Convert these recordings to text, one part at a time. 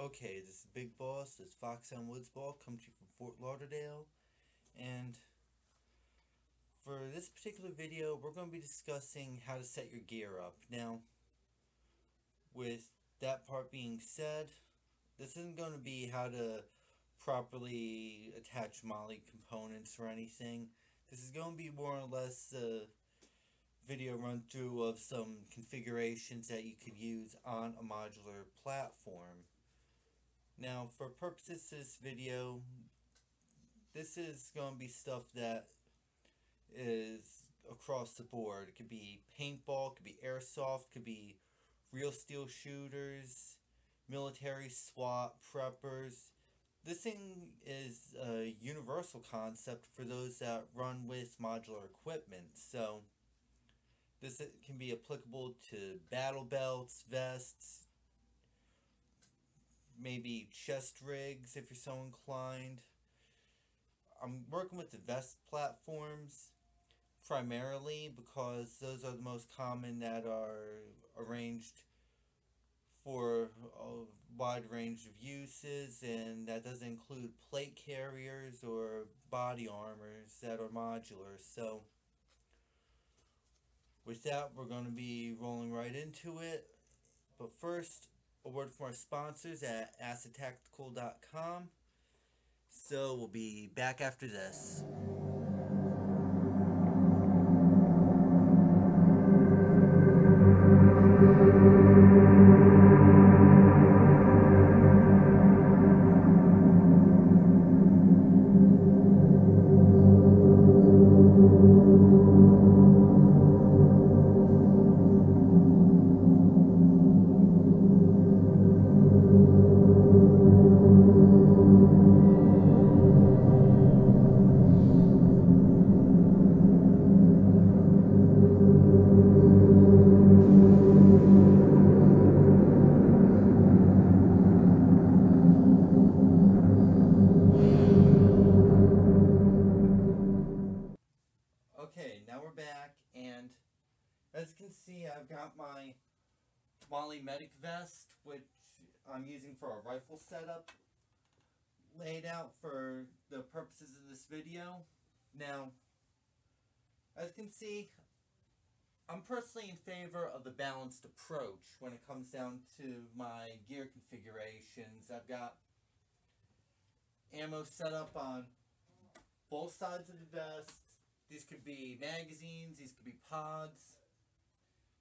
Okay, this is Big Boss. This is Fox on Woods Ball, coming to you from Fort Lauderdale. And for this particular video, we're going to be discussing how to set your gear up. Now, with that part being said, this isn't going to be how to properly attach M.O.L.E components or anything. This is going to be more or less a video run through of some configurations that you could use on a modular platform. Now, for purposes of this video, this is going to be stuff that is across the board. It could be paintball, it could be airsoft, it could be real steel shooters, military SWAT, preppers. This thing is a universal concept for those that run with modular equipment. So this can be applicable to battle belts, vests, maybe chest rigs if you're so inclined. I'm working with the vest platforms primarily because those are the most common that are arranged for a wide range of uses, and that doesn't include plate carriers or body armors that are modular. So with that, we're going to be rolling right into it. But first, a word from our sponsors at acidtactical.com. So we'll be back after this. Okay, now we're back, and as you can see, I've got my M.O.L.E medic vest, which I'm using for a rifle setup, laid out for the purposes of this video. Now, as you can see, I'm personally in favor of the balanced approach when it comes down to my gear configurations. I've got ammo set up on both sides of the vest. These could be magazines, these could be pods.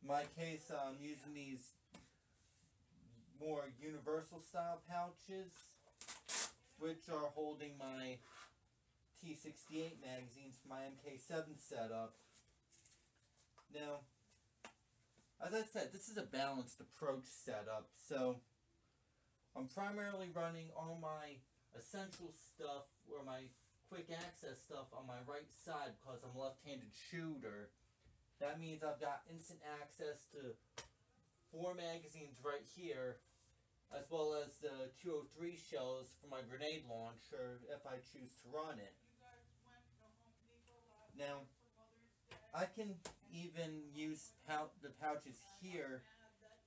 In my case, I'm using these more universal style pouches, which are holding my T68 magazines for my MK7 setup. Now, as I said, this is a balanced approach setup, so I'm primarily running all my essential stuff or my quick access stuff on my right side because I'm a left-handed shooter. That means I've got instant access to 4 magazines right here, as well as the 203 shells for my grenade launcher if I choose to run it. Now, I can even use the pouches here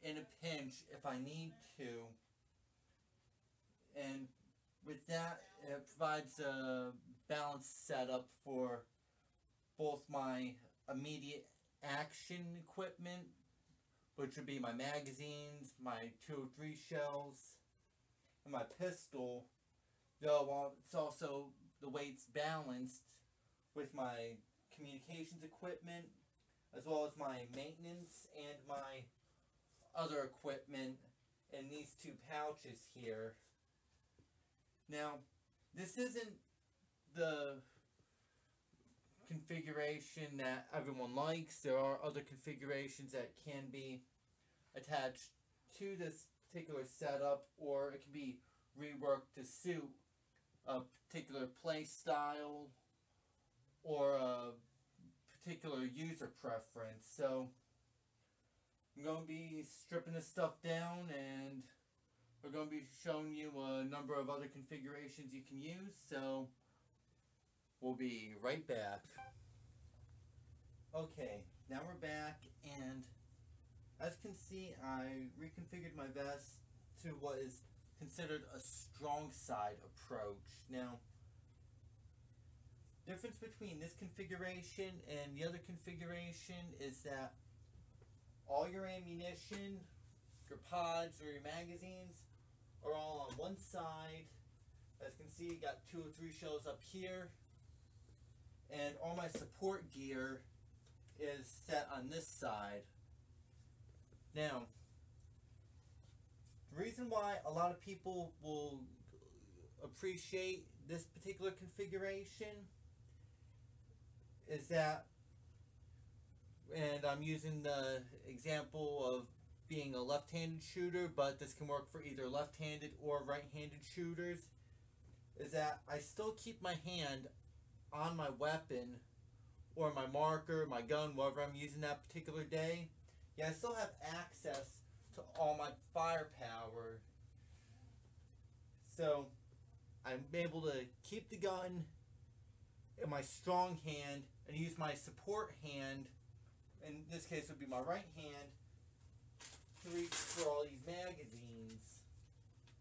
in a pinch if I need to, and with that, it provides a balanced setup for both my immediate action equipment, which would be my magazines, my 203 shells, and my pistol, though it's also the weight's balanced with my communications equipment, as well as my maintenance and my other equipment in these 2 pouches here. Now, this isn't the configuration that everyone likes. There are other configurations that can be attached to this particular setup, or it can be reworked to suit a particular play style or a particular user preference. So I'm going to be stripping this stuff down, and we're going to be showing you a number of other configurations you can use, so we'll be right back. Okay, now we're back, and as you can see, I reconfigured my vest to what is considered a strong side approach. Now, difference between this configuration and the other configuration is that all your ammunition, your pods, or your magazines are all on one side. As you can see, you got 2 or 3 shells up here, and all my support gear is set on this side. Now, the reason why a lot of people will appreciate this particular configuration is that, and I'm using the example of being a left-handed shooter, but this can work for either left-handed or right-handed shooters, is that I still keep my hand on my weapon or my marker, my gun, whatever I'm using that particular day. Yeah, I still have access to all my firepower. So I'm able to keep the gun in my strong hand and use my support hand, in this case would be my right hand, to reach for all these magazines.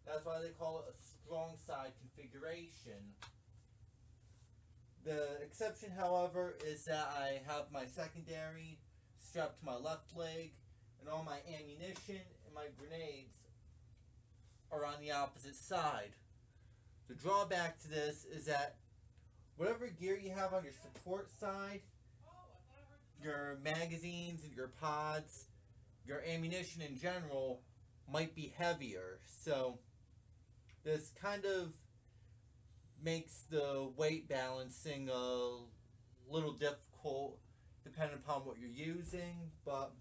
That's why they call it a strong side configuration. The exception, however, is that I have my secondary strapped to my left leg, and all my ammunition and my grenades are on the opposite side. The drawback to this is that whatever gear you have on your support side, your magazines and your pods, your ammunition in general might be heavier. So this kind of makes the weight balancing a little difficult depending upon what you're using, but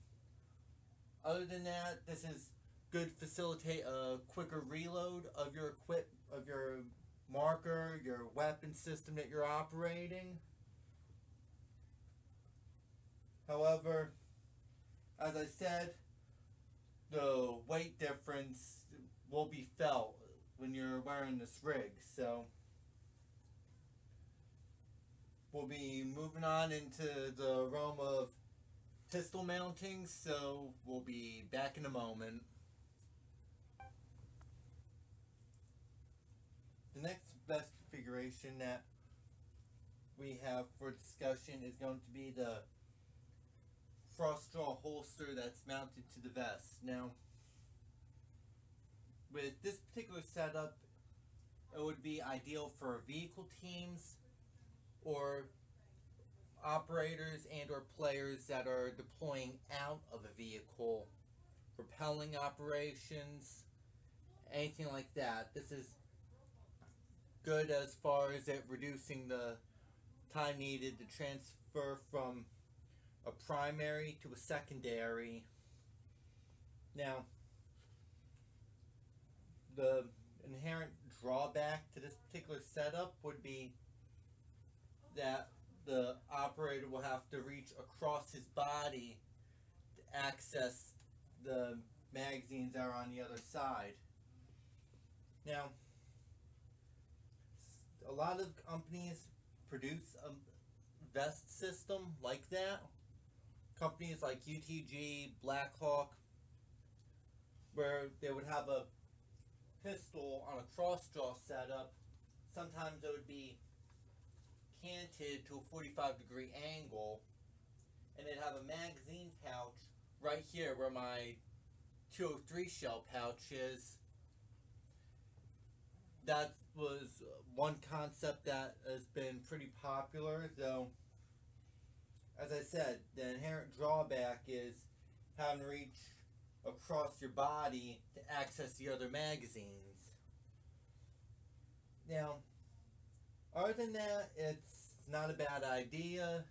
other than that, this is good to facilitate a quicker reload of your marker, your weapon system that you're operating. However, as I said, the weight difference will be felt when you're wearing this rig. So we'll be moving on into the realm of pistol mounting, so we'll be back in a moment. The next best configuration that we have for discussion is going to be the cross draw holster that's mounted to the vest. Now, with this particular setup, it would be ideal for vehicle teams or operators and or players that are deploying out of a vehicle, repelling operations, anything like that. This is good as far as it reducing the time needed to transfer from a primary to a secondary. Now, the inherent drawback to this particular setup would be that the operator will have to reach across his body to access the magazines that are on the other side. Now, a lot of companies produce a vest system like that. Companies like UTG, Blackhawk, where they would have a pistol on a cross-draw setup. Sometimes it would be canted to a 45-degree angle, and it'd have a magazine pouch right here where my 203 shell pouch is. That was one concept that has been pretty popular, though, as I said, the inherent drawback is having to reach across your body to access the other magazines. Now, other than that, it's not a bad idea.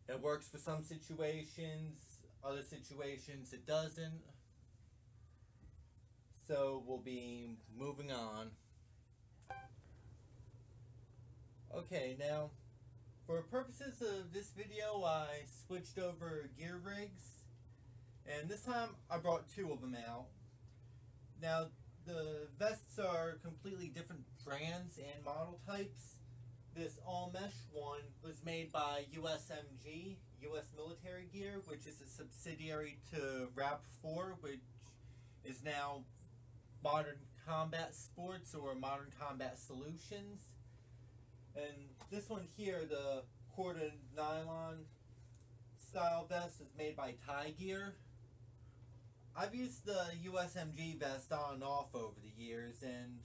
It works for some situations, other situations it doesn't. So we'll be moving on. Okay, now, for purposes of this video, I switched over gear rigs, and this time I brought 2 of them out. Now, the vests are completely different brands and model types. This all-mesh one was made by USMG, US Military Gear, which is a subsidiary to RAP4, which is now Modern combat sports or modern combat solutions. And this one here, the corded nylon style vest, is made by Tie Gear. I've used the USMG vest on and off over the years, and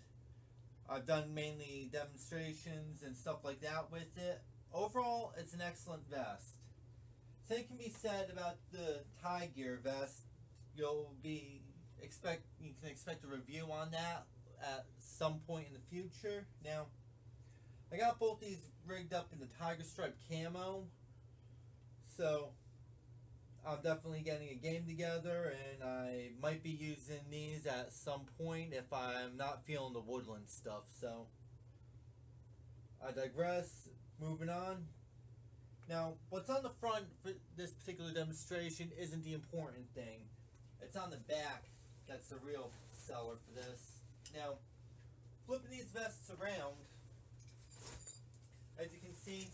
I've done mainly demonstrations and stuff like that with it. Overall, it's an excellent vest. Same can be said about the Tie Gear vest. You can expect a review on that at some point in the future. Now, I got both these rigged up in the Tiger Stripe camo, so I'm definitely getting a game together, and I might be using these at some point if I'm not feeling the woodland stuff. So I digress. Moving on. Now, what's on the front for this particular demonstration isn't the important thing. It's on the back that's the real seller for this. Now, flipping these vests around, as you can see,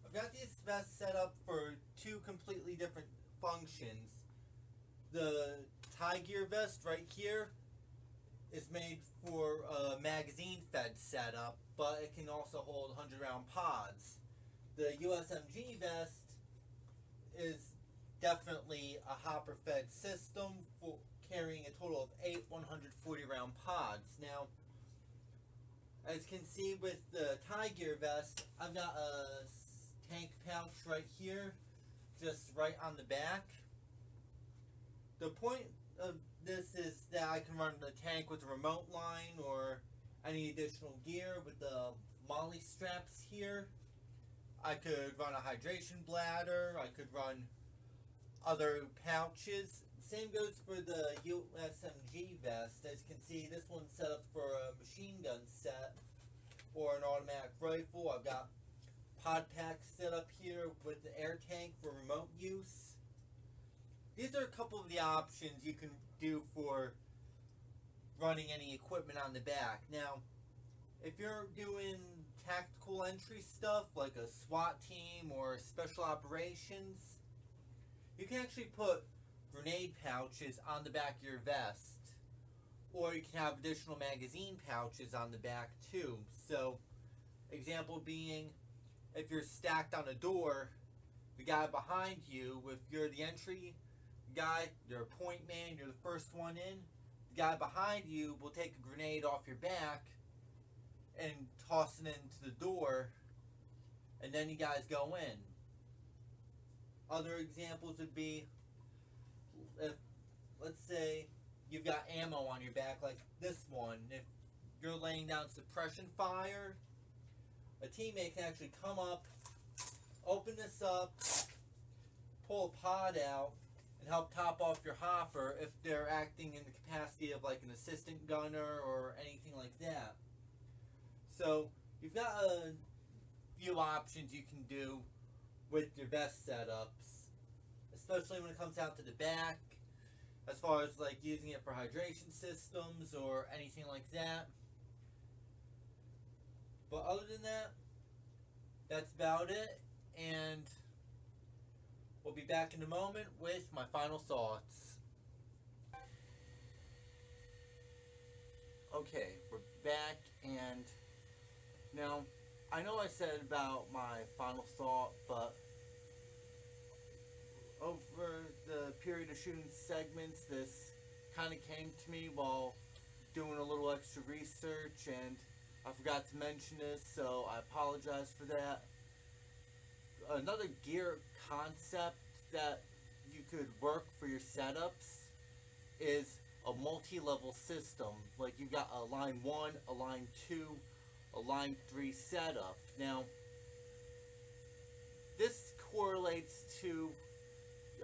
I've got these vests set up for two completely different functions. The Tie Gear vest right here is made for a magazine fed setup, but it can also hold 100 round pods. The USMG vest is definitely a hopper fed system for carrying a total of 8 140 round pods. Now, as you can see with the Tie Gear vest, I've got a tank pouch right here, just right on the back. The point of this is that I can run the tank with a remote line or any additional gear with the M.O.L.E straps here. I could run a hydration bladder, I could run other pouches. Same goes for the USMG vest. As you can see, this one's set up for a machine gun set or an automatic rifle. I've got pod packs set up here with the air tank for remote use. These are a couple of the options you can do for running any equipment on the back. Now, if you're doing tactical entry stuff like a SWAT team or special operations, you can actually put grenade pouches on the back of your vest, or you can have additional magazine pouches on the back too. So, example being, if you're stacked on a door, the guy behind you, if you're the entry guy, you're a point man, you're the first one in, the guy behind you will take a grenade off your back and toss it into the door, and then you guys go in. Other examples would be, if, let's say, you've got ammo on your back like this one. If you're laying down suppression fire, a teammate can actually come up, open this up, pull a pod out, and help top off your hopper if they're acting in the capacity of like an assistant gunner or anything like that. So you've got a few options you can do with your vest setups, especially when it comes out to the back, as far as like using it for hydration systems or anything like that. But other than that, that's about it, and we'll be back in a moment with my final thoughts. Okay, we're back, and now, I know I said about my final thought, but over the period of shooting segments, this kind of came to me while doing a little extra research, and I forgot to mention this, so I apologize for that. Another gear concept that you could work for your setups is a multi-level system. Like you've got a line 1, a line 2, a line 3 setup. Now, this correlates to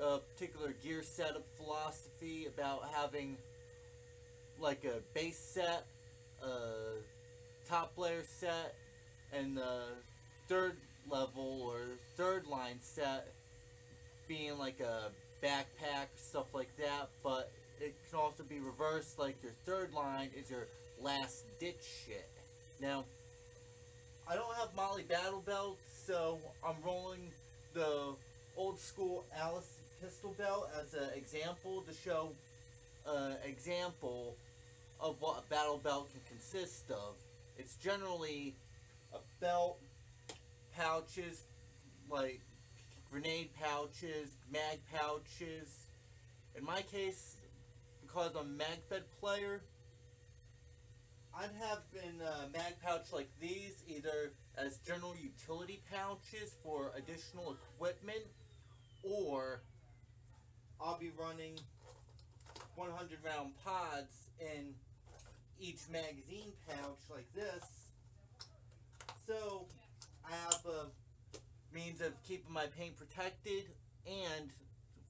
a particular gear setup philosophy about having like a base set, a top layer set, and the third level or third line set being like a backpack or stuff like that, but it can also be reversed, like your third line is your last ditch shit. Now, I don't have M.O.L.E battle belts, so I'm rolling the old school Alice pistol belt as an example to show example of what a battle belt can consist of. It's generally a belt, pouches, like grenade pouches, mag pouches. In my case, because I'm a mag fed player, I'd have in a mag pouch like these either as general utility pouches for additional equipment, or I'll be running 100 round pods in each magazine pouch like this. So I have a means of keeping my paint protected, and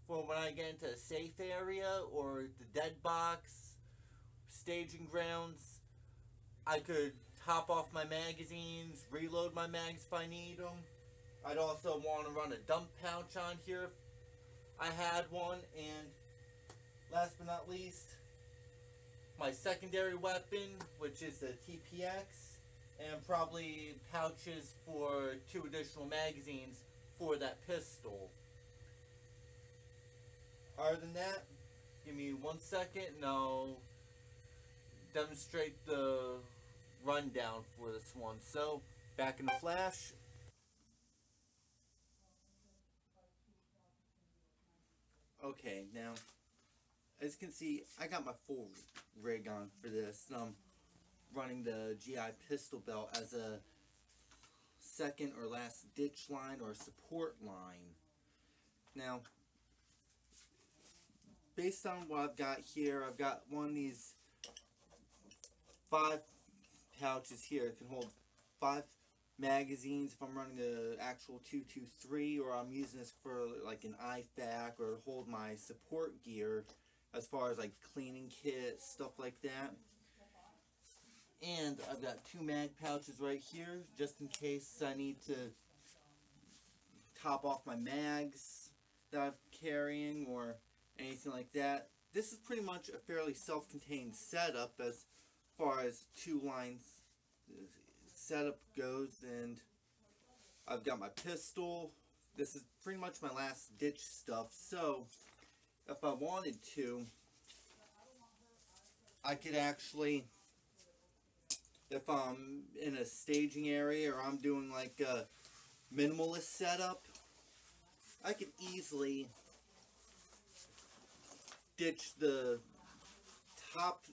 for when I get into a safe area or the dead box, staging grounds, I could top off my magazines, reload my mags if I need them. I'd also want to run a dump pouch on here if I had one. And last but not least, my secondary weapon, which is the TPX, and probably pouches for 2 additional magazines for that pistol. Other than that, give me 1 second and I'll demonstrate the rundown for this one. So, back in the flash. Okay, now, as you can see, I got my full rig on for this. Running the GI pistol belt as a second or last ditch line or support line. Now, based on what I've got here, I've got one of these 5 pouches here. It can hold 5 magazines if I'm running an actual 223, or I'm using this for like an IFAC or hold my support gear as far as like cleaning kits, stuff like that. And I've got 2 mag pouches right here just in case I need to top off my mags that I'm carrying or anything like that. This is pretty much a fairly self-contained setup as far as 2 lines setup goes, and I've got my pistol. This is pretty much my last ditch stuff, so if I wanted to, I could actually, if I'm in a staging area or I'm doing like a minimalist setup, I could easily ditch the top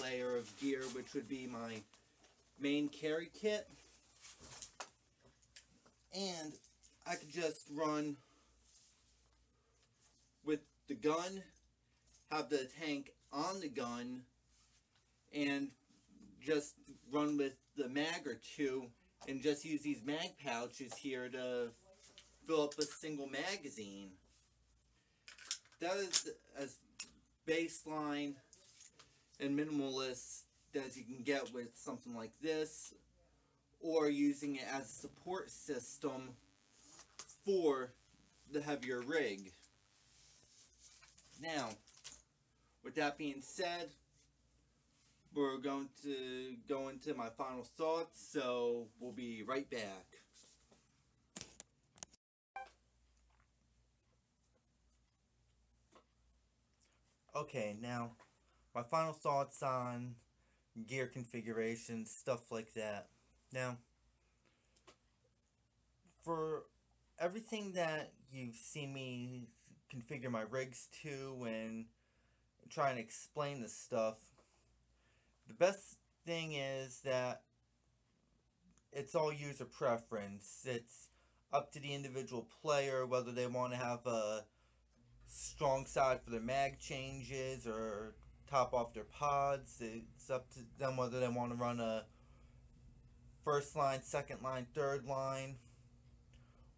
layer of gear, which would be my main carry kit, and I could just run with the gun, have the tank on the gun, and just run with the mag or 2, and just use these mag pouches here to fill up a single magazine. That is as baseline and minimalist as you can get with something like this, or using it as a support system for the heavier rig. Now, with that being said, we're going to go into my final thoughts, so we'll be right back. Okay, now, my final thoughts on gear configurations, stuff like that. Now, for everything that you've seen me configure my rigs to and try and explain this stuff, the best thing is that it's all user preference. It's up to the individual player whether they want to have a strong side for their mag changes or top off their pods. It's up to them whether they want to run a first line, second line, third line,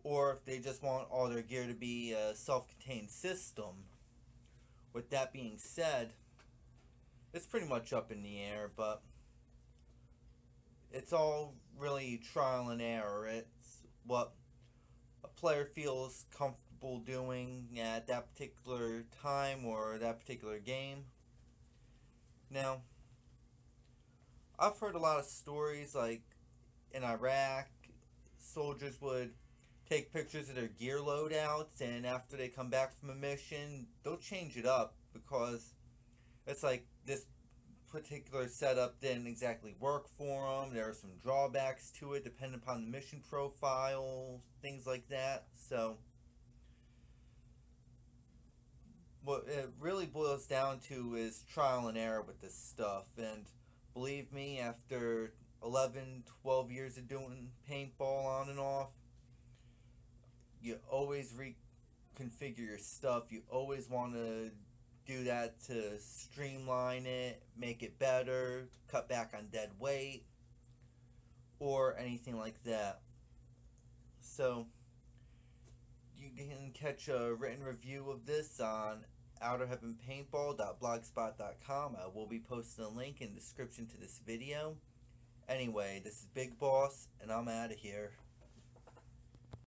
or if they just want all their gear to be a self-contained system. With that being said, it's pretty much up in the air, but it's all really trial and error. It's what a player feels comfortable doing at that particular time or that particular game. Now, I've heard a lot of stories like in Iraq, soldiers would take pictures of their gear loadouts, and after they come back from a mission, they'll change it up because it's like this particular setup didn't exactly work for them. There are some drawbacks to it depending upon the mission profile, things like that. So what it really boils down to is trial and error with this stuff. And believe me, after 11, 12 years of doing paintball on and off, you always reconfigure your stuff. You always want to do that to streamline it, make it better, cut back on dead weight, or anything like that. So you can catch a written review of this on outerheavenpaintball.blogspot.com. I will be posting a link in the description to this video. Anyway, this is Big Boss, and I'm out of here.